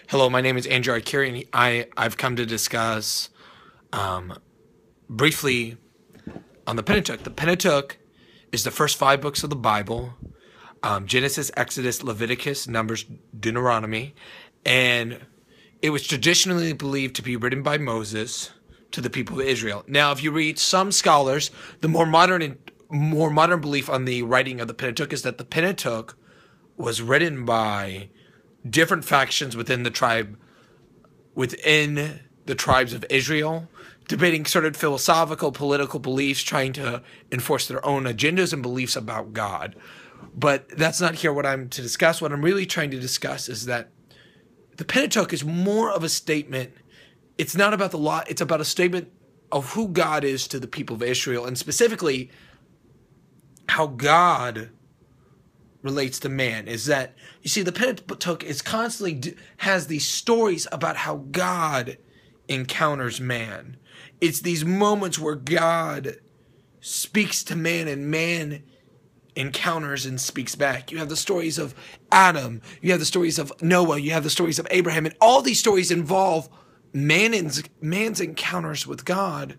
Hello, my name is Andrew Arcuri, and I've come to discuss briefly on the Pentateuch. The Pentateuch is the first 5 books of the Bible: Genesis, Exodus, Leviticus, Numbers, Deuteronomy, and it was traditionally believed to be written by Moses to the people of Israel. Now, if you read some scholars, the more modern belief on the writing of the Pentateuch is that the Pentateuch was written by different factions within the tribes of Israel, debating certain philosophical, political beliefs, trying to enforce their own agendas and beliefs about God. But that's not here what I'm to discuss. What I'm really trying to discuss is that the Pentateuch is more of a statement. It's not about the law. It's about a statement of who God is to the people of Israel, and specifically how God relates to man. Is that, you see, the Pentateuch is constantly has these stories about how God encounters man. It's these moments where God speaks to man and man encounters and speaks back. You have the stories of Adam, you have the stories of Noah, you have the stories of Abraham, and all these stories involve man's encounters with God.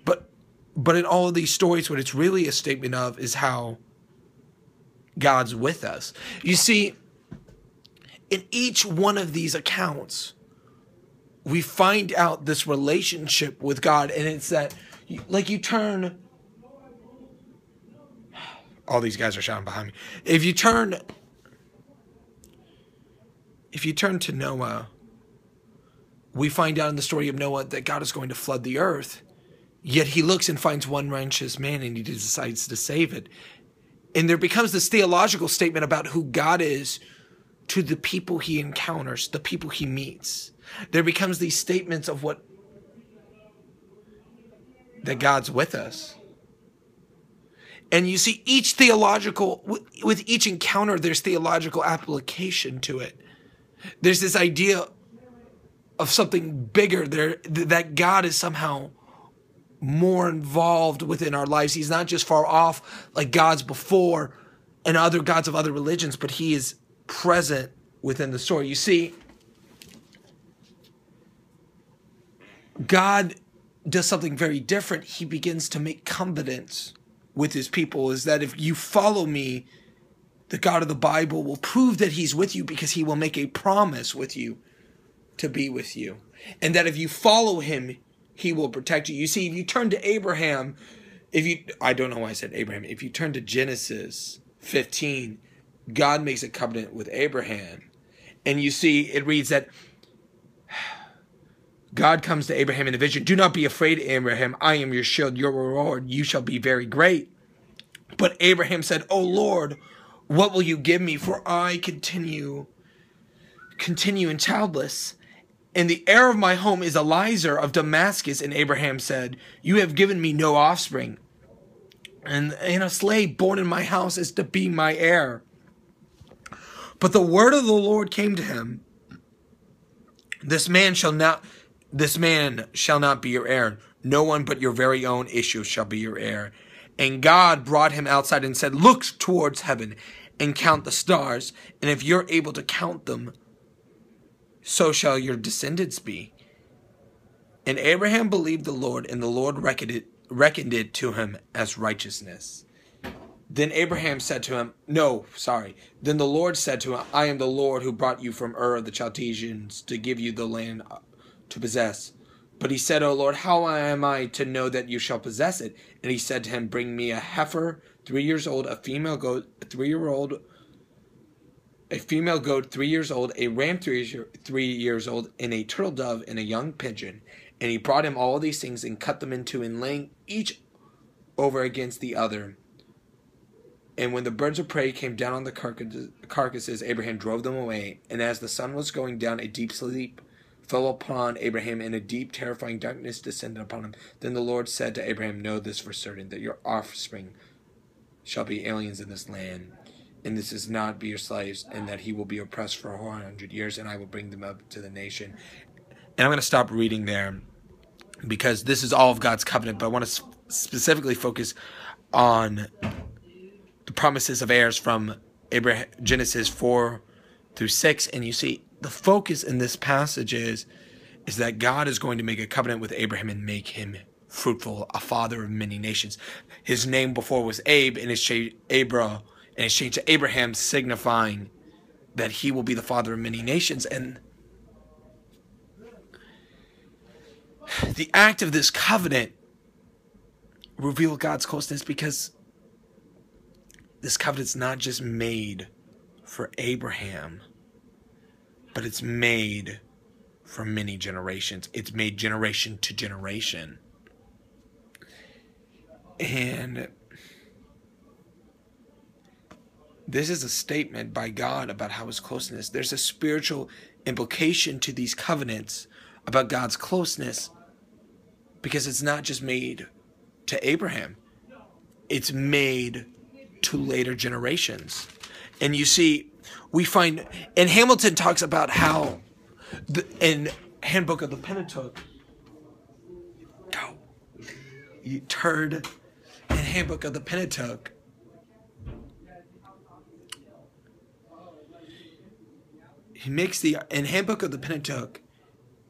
But in all of these stories, what it's really a statement of is how God's with us. You see, in each one of these accounts, we find out this relationship with God, and it's that, like, you turn. All these guys are shouting behind me. If you turn to Noah, we find out in the story of Noah that God is going to flood the earth, yet he looks and finds one righteous man and he decides to save it. And there becomes this theological statement about who God is to the people he encounters, the people he meets. There becomes these statements of that God's with us. And you see, with each encounter, there's theological application to it. There's this idea of something bigger there, that God is somehow more involved within our lives. He's not just far off like gods before and other gods of other religions, but he is present within the story. You see, God does something very different. He begins to make covenants with his people, is that if you follow me, the God of the Bible will prove that he's with you, because he will make a promise with you to be with you. And that if you follow him, he will protect you. You see, if you turn to Abraham, I don't know why I said Abraham. If you turn to Genesis 15, God makes a covenant with Abraham. And you see, it reads that God comes to Abraham in a vision. Do not be afraid, Abraham. I am your shield, your reward. You shall be very great. But Abraham said, O Lord, what will you give me? For I continue in childless. And the heir of my home is Eliezer of Damascus. And Abraham said, you have given me no offspring, and a slave born in my house is to be my heir. But the word of the Lord came to him, This man shall not be your heir. No one but your very own issue shall be your heir. And God brought him outside and said, look towards heaven and count the stars, and if you're able to count them, so shall your descendants be. And Abraham believed the Lord, and the Lord reckoned it to him as righteousness. Then Abraham said to him, Then the Lord said to him, I am the Lord who brought you from Ur of the Chaldeans to give you the land to possess. But he said, O Lord, how am I to know that you shall possess it? And he said to him, bring me a heifer 3 years old, a female goat 3 years old, a ram 3 years old, and a turtle dove and a young pigeon. And he brought him all these things and cut them in two, and laying each over against the other. And when the birds of prey came down on the carcasses, Abraham drove them away. And as the sun was going down, a deep sleep fell upon Abraham, and a deep, terrifying darkness descended upon him. Then the Lord said to Abraham, know this for certain, that your offspring shall be aliens in this land, and this is not be your slaves, and that he will be oppressed for 400 years, and I will bring them up to the nation. And I'm going to stop reading there, because this is all of God's covenant, but I want to specifically focus on the promises of heirs from Genesis 4 through 6. And you see, the focus in this passage is that God is going to make a covenant with Abraham and make him fruitful, a father of many nations. His name before was Abe, and it's changed to Abraham, signifying that he will be the father of many nations. And the act of this covenant revealed God's closeness, because this covenant's not just made for Abraham, but it's made for many generations. It's made generation to generation. And this is a statement by God about how his closeness. There's a spiritual implication to these covenants about God's closeness, because it's not just made to Abraham. It's made to later generations. And you see, we find, and Hamilton talks about how in Handbook of the Pentateuch, you turd, in Handbook of the Pentateuch, in Handbook of the Pentateuch,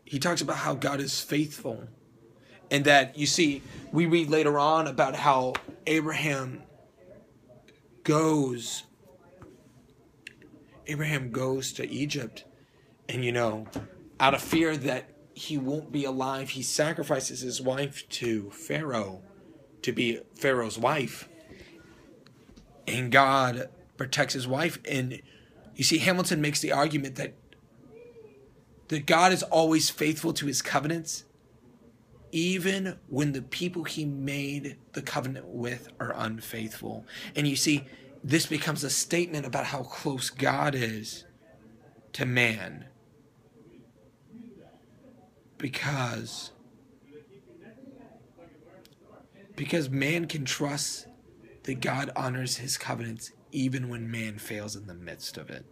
he talks about how God is faithful. And that, you see, we read later on about how Abraham goes to Egypt, and out of fear that he won't be alive, he sacrifices his wife to Pharaoh to be Pharaoh's wife, and God protects his wife. And you see, Hamilton makes the argument that God is always faithful to his covenants, even when the people he made the covenant with are unfaithful. And you see, this becomes a statement about how close God is to man, because man can trust that God honors his covenants even when man fails in the midst of it.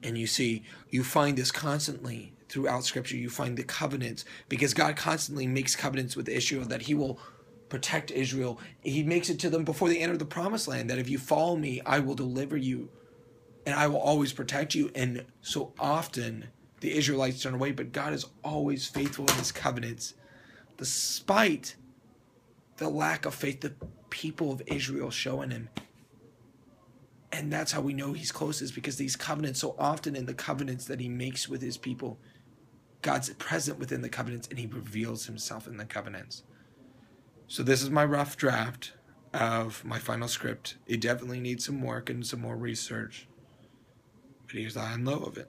And you see, you find this constantly throughout Scripture. You find the covenants, because God constantly makes covenants with Israel that he will protect Israel. He makes it to them before they enter the promised land, that if you follow me, I will deliver you and I will always protect you. And so often the Israelites turn away, but God is always faithful in his covenants, despite the lack of faith the people of Israel show in him. And that's how we know he's closest, because these covenants, so often in the covenants that he makes with his people, God's present within the covenants, and he reveals himself in the covenants. So this is my rough draft of my final script. It definitely needs some work and some more research, but here's the high and low of it.